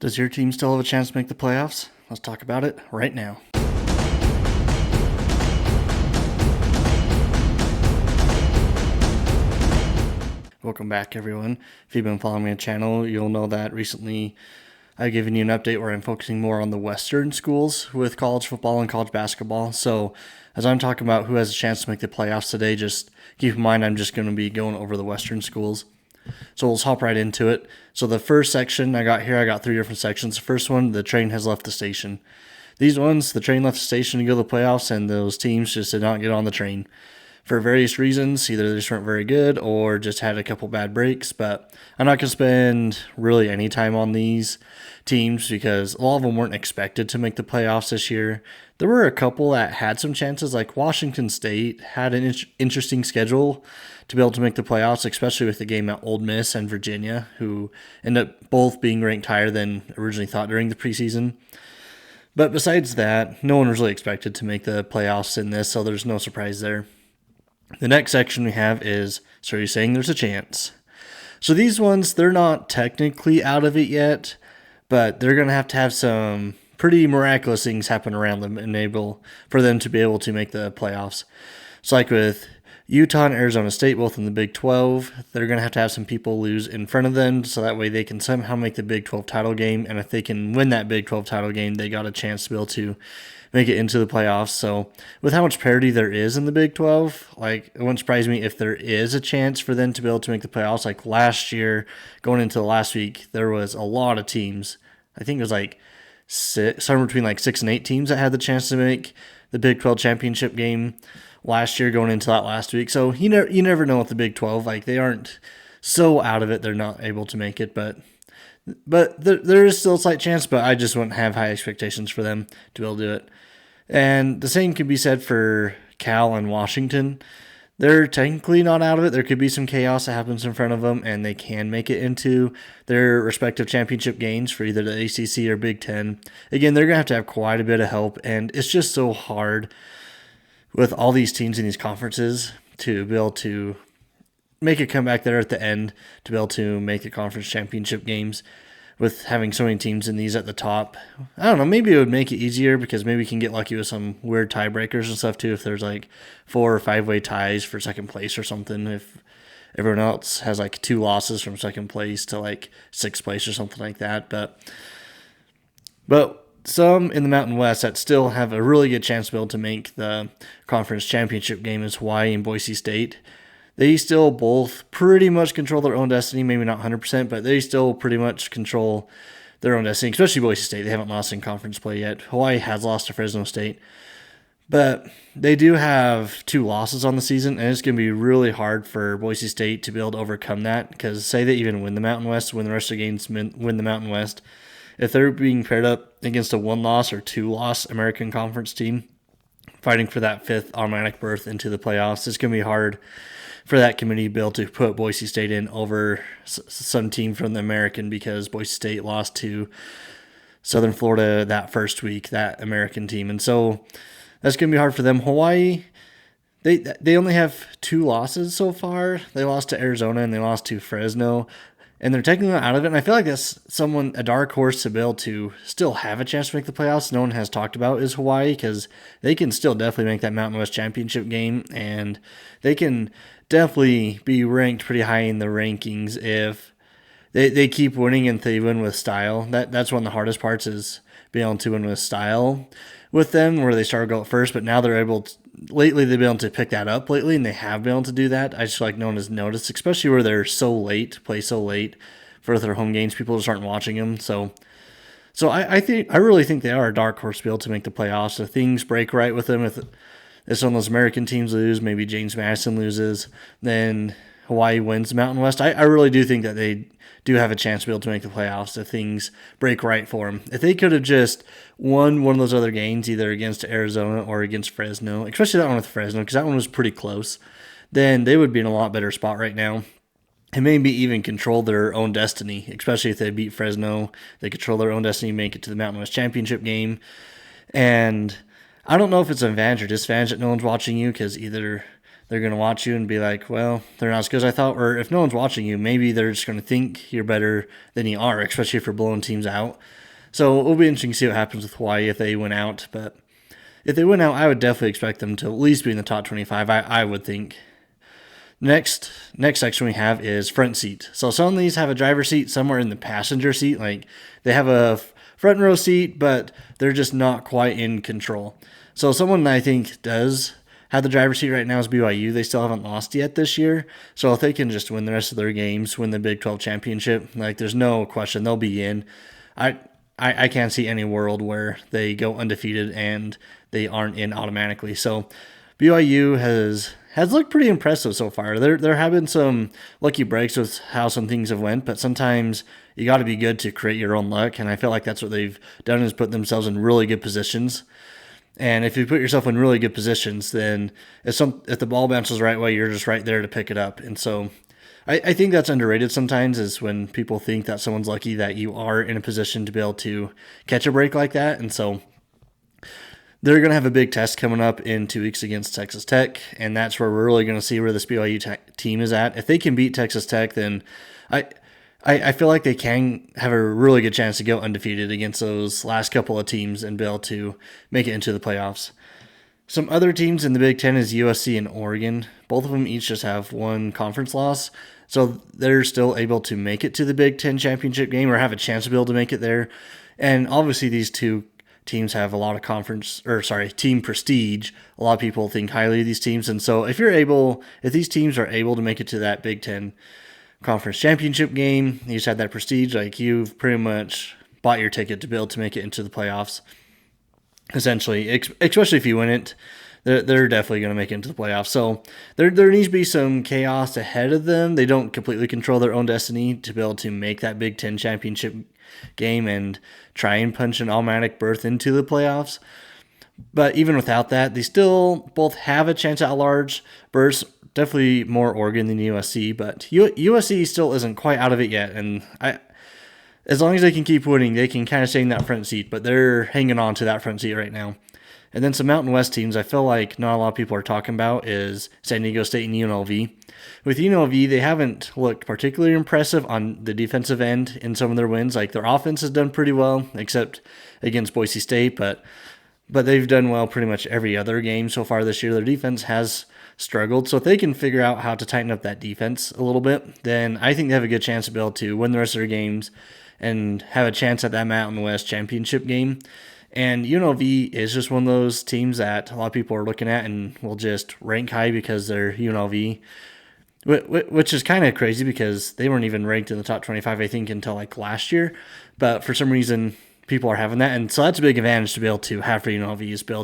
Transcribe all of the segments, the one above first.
Does your team still have a chance to make the playoffs? Let's talk about it right now. Welcome back, everyone. If you've been following me on the channel, you'll know that recently I've given you an update where I'm focusing more on the Western schools with college football and college basketball. So as I'm talking about who has a chance to make the playoffs today, just keep in mind I'm just going to be going over the Western schools. So let's hop right into it. So the first section I got three different sections. The first one, the train has left the station. These ones, the train left the station to go to the playoffs, and those teams just did not get on the train for various reasons. Either they just weren't very good or just had a couple bad breaks. But I'm not going to spend really any time on these teams because a lot of them weren't expected to make the playoffs this year. There were a couple that had some chances, like Washington State had an interesting schedule to be able to make the playoffs, especially with the game at Ole Miss and Virginia, who ended up both being ranked higher than originally thought during the preseason. But besides that, no one was really expected to make the playoffs in this, so there's no surprise there. The next section we have is, so are you saying there's a chance? So these ones, they're not technically out of it yet, but they're going to have some pretty miraculous things happen around them and enable for them to be able to make the playoffs. So like with Utah and Arizona State, both in the Big 12, they're going to have some people lose in front of them, so that way they can somehow make the Big 12 title game, and if they can win that Big 12 title game, they got a chance to be able to make it into the playoffs. So with how much parity there is in the Big 12, like, it wouldn't surprise me if there is a chance for them to be able to make the playoffs. Like last year, going into the last week, there was a lot of teams. I think it was like somewhere between like 6 and 8 teams that had the chance to make the Big 12 championship game last year going into that last week. So you never know with the Big 12. Like, they aren't so out of it they're not able to make it, but there is still a slight chance, but I just wouldn't have high expectations for them to be able to do it. And the same can be said for Cal and Washington. They're technically not out of it. There could be some chaos that happens in front of them, and they can make it into their respective championship games for either the ACC or Big Ten. Again, they're going to have quite a bit of help, and it's just so hard with all these teams in these conferences to be able to make a comeback there at the end to be able to make the conference championship games with having so many teams in these at the top. I don't know, maybe it would make it easier because maybe we can get lucky with some weird tiebreakers and stuff too if there's like 4 or 5-way ties for second place or something, if everyone else has like 2 losses from second place to like 6th place or something like that. But some in the Mountain West that still have a really good chance to be able to make the conference championship game is Hawaii and Boise State. They still both pretty much control their own destiny, maybe not 100%, but they still pretty much control their own destiny, especially Boise State. They haven't lost in conference play yet. Hawaii has lost to Fresno State, but they do have 2 losses on the season, and it's going to be really hard for Boise State to be able to overcome that because say they even win the Mountain West, win the rest of the games, win the Mountain West, if they're being paired up against a 1-loss or 2-loss American Conference team fighting for that 5th automatic berth into the playoffs, it's going to be hard for that committee to be able to put Boise State in over some team from the American because Boise State lost to Southern Florida that first week, that American team. And so that's going to be hard for them. Hawaii, they only have 2 losses so far. They lost to Arizona and they lost to Fresno. And they're technically out of it. And I feel like that's a dark horse to be able to still have a chance to make the playoffs. No one has talked about is Hawaii because they can still definitely make that Mountain West championship game. And they can definitely be ranked pretty high in the rankings if they keep winning and they win with style. That's one of the hardest parts is being able to win with style with them, where they started out first, but now they're able to, lately they've been able to pick that up lately, and they have been able to do that. I just feel like no one has noticed, especially where they're so late, play so late for their home games. People just aren't watching them. So I really think they are a dark horse to be able to make the playoffs. If things break right with them, if some of those American teams lose, maybe James Madison loses, then Hawaii wins the Mountain West. I really do think that they do have a chance to be able to make the playoffs if things break right for them. If they could have just won one of those other games, either against Arizona or against Fresno, especially that one with Fresno, because that one was pretty close, then they would be in a lot better spot right now. And maybe even control their own destiny, especially if they beat Fresno. They control their own destiny, make it to the Mountain West Championship game. And I don't know if it's an advantage or disadvantage that no one's watching you, because either They're going to watch you and be like, well, they're not as good as I thought. Or if no one's watching you, maybe they're just going to think you're better than you are, especially if you're blowing teams out. So it'll be interesting to see what happens with Hawaii if they win out. But if they win out, I would definitely expect them to at least be in the top 25, I would think. Next section we have is front seat. So some of these have a driver's seat, somewhere in the passenger seat. Like they have a front row seat, but they're just not quite in control. So someone I think does have the driver's seat right now is BYU. They still haven't lost yet this year. So if they can just win the rest of their games, win the Big 12 championship, like there's no question they'll be in. I can't see any world where they go undefeated and they aren't in automatically. So BYU has looked pretty impressive so far. There have been some lucky breaks with how some things have went, but sometimes you got to be good to create your own luck, and I feel like that's what they've done is put themselves in really good positions. And if you put yourself in really good positions, then if the ball bounces the right way, you're just right there to pick it up. And so I think that's underrated sometimes is when people think that someone's lucky that you are in a position to be able to catch a break like that. And so they're going to have a big test coming up in 2 weeks against Texas Tech, and that's where we're really going to see where this BYU team is at. If they can beat Texas Tech, then I feel like they can have a really good chance to go undefeated against those last couple of teams and be able to make it into the playoffs. Some other teams in the Big Ten is USC and Oregon. Both of them each just have one conference loss, so they're still able to make it to the Big Ten championship game or have a chance to be able to make it there. And obviously these two teams have a lot of team prestige. A lot of people think highly of these teams, and so if these teams are able to make it to that Big Ten conference championship game, you just had that prestige, like you've pretty much bought your ticket to be able to make it into the playoffs. Essentially, especially if you win it, they're definitely going to make it into the playoffs. So there needs to be some chaos ahead of them. They don't completely control their own destiny to be able to make that Big Ten championship game and try and punch an automatic berth into the playoffs. But even without that, they still both have a chance at a large berth. Definitely more Oregon than USC, but USC still isn't quite out of it yet. And as long as they can keep winning, they can kind of stay in that front seat, but they're hanging on to that front seat right now. And then some Mountain West teams I feel like not a lot of people are talking about is San Diego State and UNLV. With UNLV, they haven't looked particularly impressive on the defensive end in some of their wins. Like their offense has done pretty well, except against Boise State, but they've done well pretty much every other game so far this year. Their defense has struggled. So if they can figure out how to tighten up that defense a little bit, then I think they have a good chance to be able to win the rest of their games and have a chance at that Mountain West championship game. And UNLV is just one of those teams that a lot of people are looking at and will just rank high because they're UNLV, which is kind of crazy because they weren't even ranked in the top 25, I think, until like last year. But for some reason, people are having that. And so that's a big advantage to be able to have for UNLV is be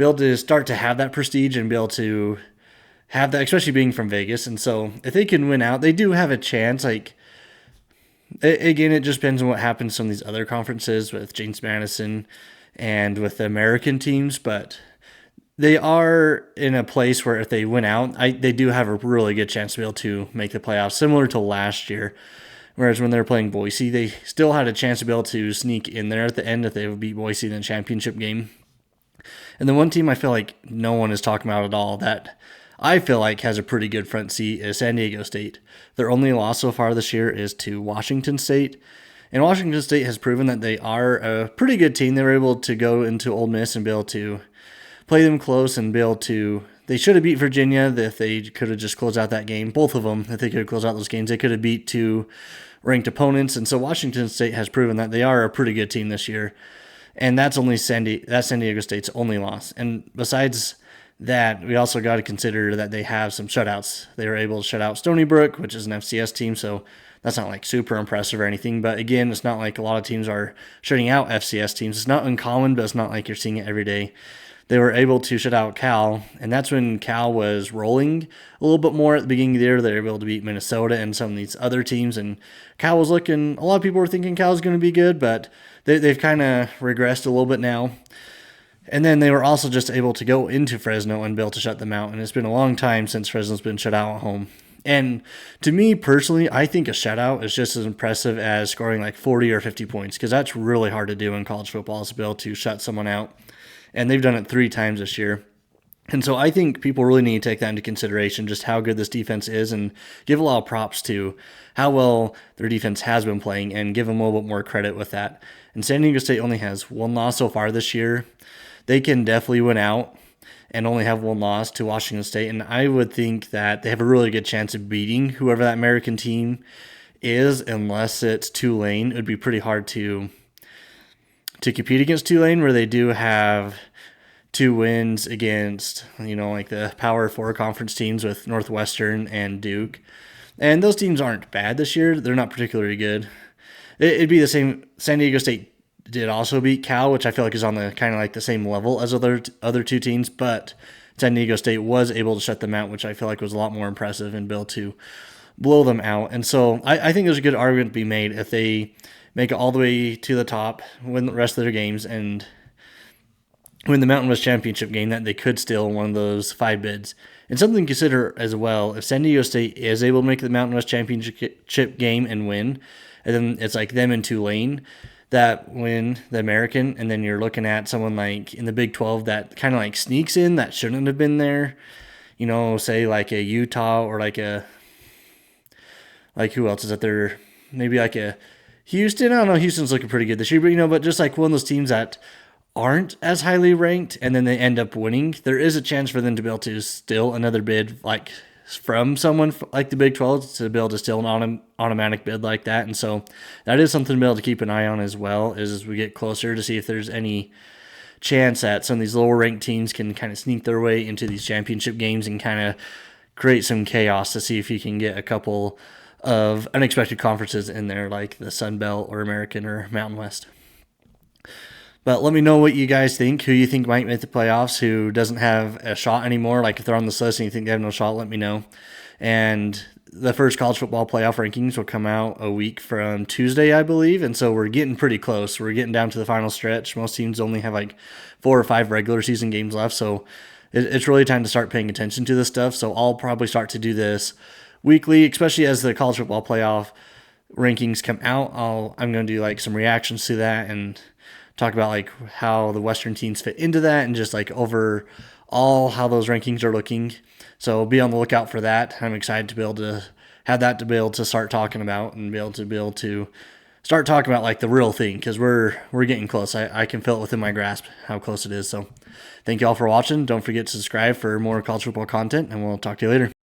able to start to have that prestige and be able to have that, especially being from Vegas. And so if they can win out, they do have a chance. Like, again, it just depends on what happens to some of these other conferences with James Madison and with the American teams. But they are in a place where if they win out, they do have a really good chance to be able to make the playoffs, similar to last year. Whereas when they were playing Boise, they still had a chance to be able to sneak in there at the end if they would beat Boise in the championship game. And the one team I feel like no one is talking about at all that I feel like has a pretty good front seat is San Diego State. Their only loss so far this year is to Washington State. And Washington State has proven that they are a pretty good team. They were able to go into Ole Miss and be able to play them close and be able to... They should have beat Virginia if they could have just closed out that game. Both of them, if they could have closed out those games, they could have beat two ranked opponents. And so Washington State has proven that they are a pretty good team this year. And that's San Diego State's only loss. And besides that, we also got to consider that they have some shutouts. They were able to shut out Stony Brook, which is an FCS team, so that's not like super impressive or anything. But again, it's not like a lot of teams are shutting out FCS teams. It's not uncommon, but it's not like you're seeing it every day. They were able to shut out Cal, and that's when Cal was rolling a little bit more at the beginning of the year. They were able to beat Minnesota and some of these other teams, and Cal was looking, a lot of people were thinking Cal was going to be good, but they've kind of regressed a little bit now. And then they were also just able to go into Fresno and be able to shut them out, and it's been a long time since Fresno's been shut out at home. And to me personally, I think a shutout is just as impressive as scoring like 40 or 50 points, because that's really hard to do in college football, is to be able to shut someone out. And they've done it 3 times this year. And so I think people really need to take that into consideration, just how good this defense is, and give a lot of props to how well their defense has been playing and give them a little bit more credit with that. And San Diego State only has one loss so far this year. They can definitely win out and only have one loss to Washington State. And I would think that they have a really good chance of beating whoever that American team is, unless it's Tulane. It would be pretty hard to compete against Tulane, where they do have 2 wins against, like the Power 4 conference teams with Northwestern and Duke. And those teams aren't bad this year. They're not particularly good. It'd be the same. San Diego State did also beat Cal, which I feel like is on the kind of like the same level as other 2 teams, but San Diego State was able to shut them out, which I feel like was a lot more impressive and able to blow them out. And so I think there's a good argument to be made if they make it all the way to the top, win the rest of their games, and win the Mountain West Championship game, that they could steal one of those 5 bids. And something to consider as well, if San Diego State is able to make the Mountain West Championship game and win, and then it's like them and Tulane that win the American, and then you're looking at someone like in the Big 12 that kind of like sneaks in that shouldn't have been there, say like a Utah, or like who else is up there? Maybe like a Houston. I don't know. Houston's looking pretty good this year, but just like one of those teams that aren't as highly ranked, and then they end up winning, there is a chance for them to be able to steal another bid, like from someone like the Big 12, to be able to steal an automatic bid like that. And so that is something to be able to keep an eye on as well, as we get closer, to see if there's any chance that some of these lower ranked teams can kind of sneak their way into these championship games and kind of create some chaos, to see if you can get a couple of unexpected conferences in there, like the Sun Belt or American or Mountain West. But let me know what you guys think, who you think might make the playoffs, who doesn't have a shot anymore. Like if they're on this list and you think they have no shot, let me know. And the first college football playoff rankings will come out a week from Tuesday, I believe. And so we're getting pretty close. We're getting down to the final stretch. Most teams only have like 4 or 5 regular season games left. So it's really time to start paying attention to this stuff. So I'll probably start to do this weekly, especially as the college football playoff rankings come out. I'm going to do like some reactions to that and talk about like how the Western teams fit into that, and just like overall how those rankings are looking. So be on the lookout for that. I'm excited to be able to have that to be able to start talking about, and be able to start talking about like the real thing, because we're getting close. I can feel it within my grasp how close it is. So thank you all for watching. Don't forget to subscribe for more college football content, and we'll talk to you later.